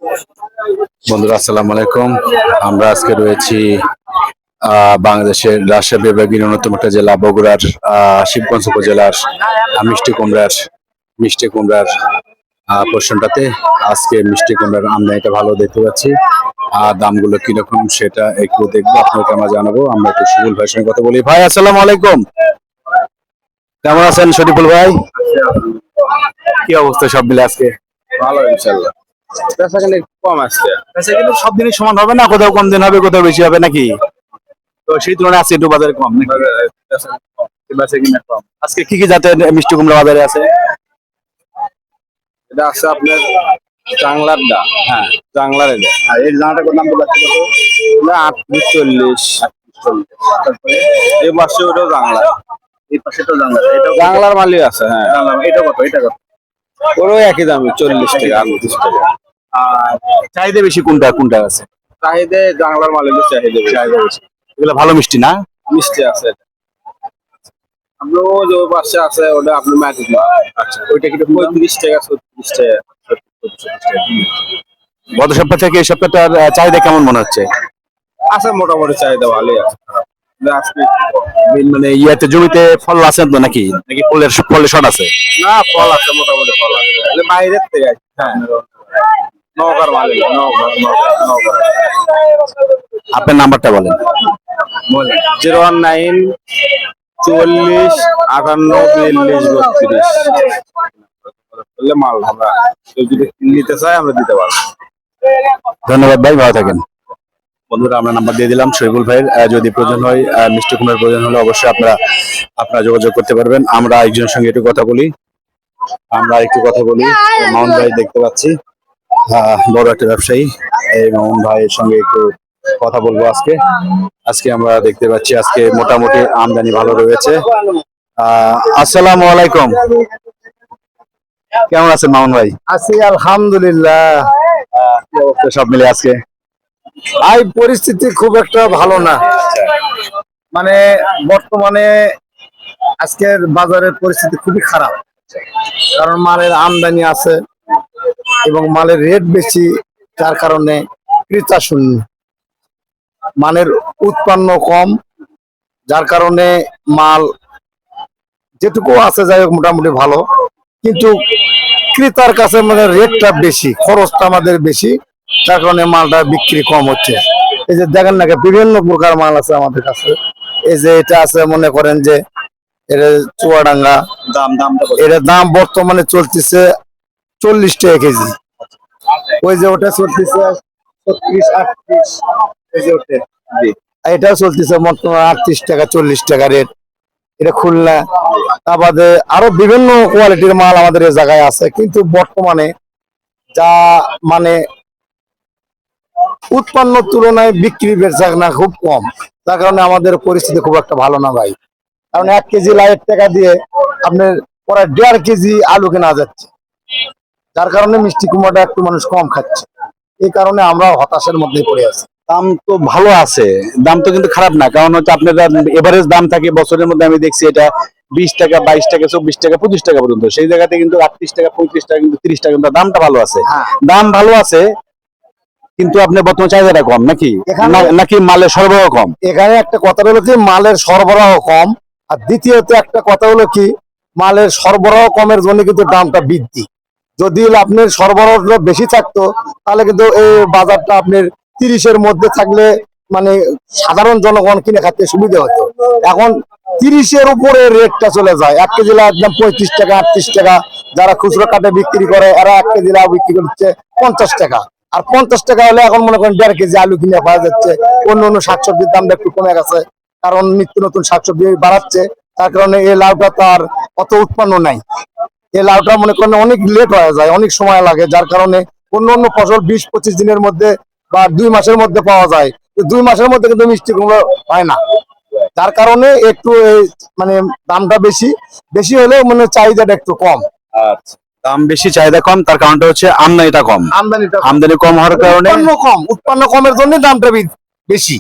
বন্ধুরা আসসালামু আলাইকুম। আমরা আজকে রয়েছি বাংলাদেশের রাজশাহী বিভাগের অন্যতম একটা জেলা বগুড়ার শিবগঞ্জ উপজেলার মিষ্টি কুমড়ার পোর্শনটাতে। আজকে মিষ্টি কুমড়ার আমদানিটা ভালো দেখতে পাচ্ছি। আর দামগুলো কিরকম সেটা একটু দেখবো, আপনাকে আমরা জানাবো। আমরা একটু শরীফুল ভাইয়ের সঙ্গে কথা বলি। ভাই আসসালামু আলাইকুম, কেমন আছেন শরীফুল ভাই? কি অবস্থা সব মিলে আজকে? ভালো ইনশাল্লাহ। বেচা কিনা একটু কম আসছে। আচ্ছা, কিন্তু সব দিনই সমান হবে না, কোথাও কম দিন হবে কোথাও বেশি হবে নাকি? তো সেই তুলনায় আজকে একটু বাজারে কম নাকি? বেচা কিনা কম। আজকে কি কি জাতের মিষ্টি কুমড়া বাজারে আছে? এটা আছে আপনার জাংলার দা। হ্যাঁ, জাংলার এটা আর এই জানাটা কত দাম বলতে? এটা 38-40। এই পাশে ওটাও জাংলা। এই পাশে তো জানলা, এটা জাংলার মালই আছে। হ্যাঁ, এটা কত? এটা কত? ওরও একই দামই 40 টাকা 38 টাকা। আর চাহিদা বেশি কোনটা কোনটা আছে? চাহিদা জাংলার মালের চাহিদা বেশি। এগুলো ভালো মিষ্টি না? মিষ্টি আছে এটা। আপনার ওই যে ওই পাশে আছে ওটা আপনি ম্যাজিক মাল। আচ্ছা, ওইটা কি 35 টাকা 36 টাকা 37 টাকা। গত সপ্তাহ থেকে এই সপ্তাহটার চাহিদা কেমন মনে হচ্ছে? আছে মোটামুটি চাহিদা ভালোই আছে। আজকে মানে ইয়াতে জমিতে ফল আছে তো নাকি নাকি ফলের শর্ট আছে? না, ফল আছে, মোটামুটি ফল আছে। এগুলো বাইরের থেকে আসছে। হ্যাঁ, নওগাঁর মাল এগুলো, নওগাঁ। আপনার নাম্বারটা বলেন। 019 44 58 42 32। বললে মাল আমরা কেউ যদি নিতে চাই আমরা দিতে পারবো। ধন্যবাদ ভাই, ভালো থাকেন। বন্ধুরা, আমরা নাম্বার দিয়ে দিলাম শরীফুল ভাইয়ের। যদি প্রয়োজন হয় মিষ্টি কুমড়ার প্রয়োজন হলে অবশ্যই আপনারা যোগাযোগ করতে পারবেন। আমরা একজনের সঙ্গে একটু কথা বলি। মামুন ভাই দেখতে পাচ্ছি বড় একটা ব্যবসায়ী। এই মামুন ভাইয়ের সঙ্গে একটু কথা বলবো আজকে আমরা দেখতে পাচ্ছি আজকে মোটামুটি আমদানি ভালো রয়েছে। আসসালামু আলাইকুম, কেমন আছেন মামুন ভাই? আছি আলহামদুলিল্লাহ। কি অবস্থা সব মিলে আজকে? পরিস্থিতি খুব একটা ভালো না, মানে বর্তমানে আজকের বাজারের পরিস্থিতি খুবই খারাপ। কারণ মালের আমদানি আছে এবং মালের রেট বেশি, যার কারণে ক্রেতা শূন্য। মানের উৎপন্ন কম, যার কারণে মাল যেটুকু আছে যাই হোক মোটামুটি ভালো, কিন্তু ক্রেতার কাছে মানে রেটটা বেশি, খরচটা আমাদের বেশি, যার কারণে মালটা বিক্রি কম হচ্ছে। এই যে দেখেন না, বিভিন্ন প্রকার মাল আছে আমাদের কাছে। এই যে এটা আছে, মনে করেন যে এটা চুয়াডাঙ্গা, এটার দাম বর্তমানে চলতেছে 40 টাকা কেজি। ওই যে ওটা চলতেছে 36-38, এই যে ওটা এটাও চলতেছে বর্তমানে 38 টাকা 40 টাকা রেট। এটা খুলনা, তা বাদে আরো বিভিন্ন কোয়ালিটির মাল আমাদের এই জায়গায় আছে, কিন্তু বর্তমানে যা মানে উৎপন্ন তুলনায় বিক্রি বেচা না খুব কম, যার কারণে আমাদের পরিস্থিতি খুব একটা ভালো না ভাই। কারণ 1 কেজি লাইয়ের টাকা দিয়ে আপনার প্রায় 1.5 কেজি আলু কেনা যাচ্ছে, যার কারণে মিষ্টি কুমড়াটা একটু মানুষ কম খাচ্ছে। এই কারণে আমরা হতাশার মধ্যে পড়ে আছি। দাম তো ভালো আছে, দাম তো কিন্তু খারাপ না। কারণ হচ্ছে আপনারা এভারেজ দাম থাকে বছরের মধ্যে, আমি দেখছি এটা 20 টাকা 22 টাকা 24 টাকা 25 টাকা পর্যন্ত। সেই জায়গাতে কিন্তু 38 টাকা 35 টাকা কিন্তু 30 টাকা, কিন্তু দামটা ভালো আছে। দাম ভালো আছে, কিন্তু আপনার বর্তমান চাহিদাটা কম নাকি নাকি মালের সরবরাহ কম? এখানে একটা কথা হলো কি, মালের সরবরাহ কম, আর দ্বিতীয়ত একটা কথা হলো কি, মালের সরবরাহ কমের জন্য কিন্তু দামটা বৃদ্ধি। যদি আপনার সরবরাহটা বেশি থাকতো তাহলে কিন্তু এই বাজারটা আপনার 30-এর মধ্যে থাকলে মানে সাধারণ জনগণ কিনে খাতে সুবিধা হতো। এখন 30-এর উপরে রেটটা চলে যায়। 1 কেজি একদম 35 টাকা 38 টাকা। যারা খুচরো কাটে বিক্রি করে এরা 1 কেজি বিক্রি করছে 50 টাকা। আর 50 টাকা হলে এখন মনে করেন 1.5 কেজি আলু কিনে পাওয়া যাচ্ছে। অন্য শাকসবজির দামটা একটু কমে গেছে, কারণ নিত্য নতুন শাকসবজি বাড়াচ্ছে, তার কারণে এই লাউটা তার অত উৎপন্ন নাই। এই লাউটা মনে করেন অনেক লেট হয়ে যায়, অনেক সময় লাগে, যার কারণে অন্য ফসল 20-25 দিনের মধ্যে বা 2 মাসের মধ্যে পাওয়া যায়। 2 মাসের মধ্যে কিন্তু মিষ্টি কুমড়ো হয় না, যার কারণে একটু মানে দামটা বেশি হলেও মানে চাহিদাটা একটু কম। আচ্ছা, দাম বেশি চাহিদা কম, তার কারণটা হচ্ছে আমদানিটা কম। আমদানি কম হওয়ার কারণে উৎপন্ন কমের জন্য দামটা বেশি,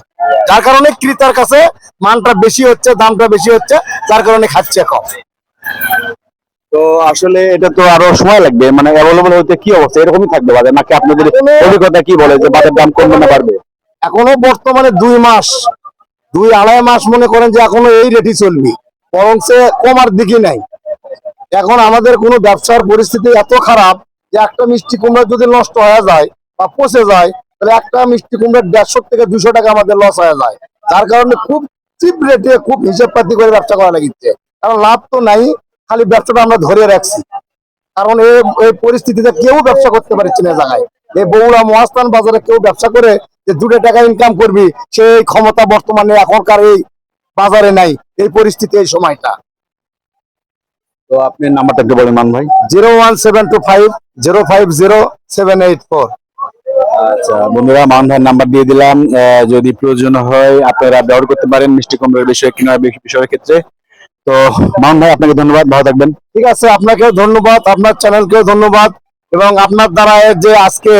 যার কারণে ক্রেতার কাছে মানটা বেশি হচ্ছে, দামটা বেশি হচ্ছে, যার কারণে খাচ্ছে কম। তো আসলে এটা তো আরো সময় লাগবে, মানে অ্যাভেলেবল হতে কি অবস্থা, এরকমই থাকবে বাজার নাকি আপনাদের অভিজ্ঞতা কি বলে যে বাজার দাম কমবে না বাড়বে? এখনো বর্তমানে 2 মাস 2-2.5 মাস মনে করেন যে এখনো এই রেটই চলবে, বরং সে কমার দিকে নাই। এখন আমাদের কোনো ব্যবসার পরিস্থিতি এত খারাপ যে একটা মিষ্টি কুমড়া যদি নষ্ট হয়ে যায় বা পচে যায়, তাহলে একটা মিষ্টি কুমড়া 150 থেকে 200 টাকা আমাদের লস হয়ে যায়। যার কারণে খুব চিপ রেটে খুব হিসাব পাতি করে ব্যবসা করা লাগিচ্ছে, কারণ লাভ তো নাই, খালি ব্যবসাটা আমরা ধরে রাখছি। কারণ এই পরিস্থিতিতে কেউ ব্যবসা করতে পারছে না জায়গায়। এই বগুড়া মহাস্থান বাজারে কেউ ব্যবসা করে যে 2 টাকা ইনকাম করবি, সেই ক্ষমতা বর্তমানে এখনকার এই বাজারে নাই, এই পরিস্থিতি এই সময়টা। তো আপনি নাম্বারটা একটু বলেন মান ভাই। 01725050784। আচ্ছা বন্ধুরা, মান ভাইয়ের নাম্বার দিয়ে দিলাম, যদি প্রয়োজন হয় আপনারা ব্যবহার করতে পারেন মিষ্টি কুমড়ার বিষয়ে কেনার বিষয়ের ক্ষেত্রে। তো মান ভাই আপনাকে ধন্যবাদ, ভালো থাকবেন। ঠিক আছে, আপনাকেও ধন্যবাদ, আপনার চ্যানেলকেও ধন্যবাদ, এবং আপনার দ্বারা যে আজকে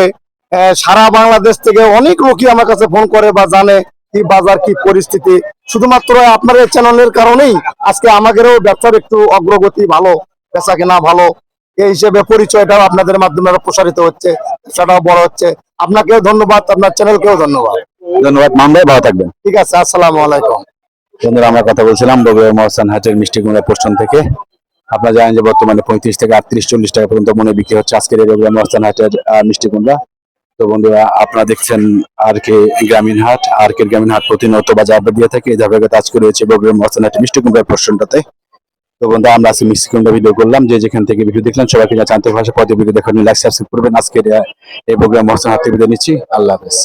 সারা বাংলাদেশ থেকে অনেক লোকই আমার কাছে ফোন করে বা জানে কি বাজার কি পরিস্থিতি। শুধুমাত্র আপনার এই চ্যানেলের কারণেই আজকে আমাদেরও ব্যবসার একটু অগ্রগতি ভালো, বেচা কেনা ভালো, এই হিসেবে পরিচয়টাও আপনাদের মাধ্যমে আরো প্রসারিত হচ্ছে, ব্যবসাটাও বড় হচ্ছে। আপনাকেও ধন্যবাদ, আপনার চ্যানেলকেও ধন্যবাদ। ধন্যবাদ মান ভাই, ভালো থাকবেন। ঠিক আছে, আসসালামু আলাইকুম। বন্ধুরা, আমরা কথা বলছিলাম বগুড়া মহাস্থান হাটের মিষ্টি কুমড়া পোস্টন থেকে। আপনারা জানেন যে বর্তমানে 35 থেকে 38-40 টাকা পর্যন্ত মনে বিক্রি হচ্ছে আজকের এই বগুড়া মহাস্থান হাটের মিষ্টি কুমড়া। তো বন্ধুরা, আপনারা দেখছেন আর কে গ্রামীণ হাট। আর কে গ্রামীণ হাট প্রতিনিয়ত বাজার আপডেট দিয়ে থাকে। এই ধারাবাহিকতা আজকে রয়েছে বগুড়া মহাস্থান হাটের মিষ্টি কুমড়ার পোস্টনটাতে। তো বন্ধুরা, আমরা আজকে মিষ্টি কুমড়া ভিডিও করলাম। যে যেখান থেকে ভিডিও দেখলেন সবাইকে জানতে ভাষা পদে ভিডিও দেখার লাইক সাবস্ক্রাইব করবেন। আজকের এই বগুড়া মহাস্থান হাট থেকে বিদায় নিচ্ছি। আল্লাহ হাফেজ।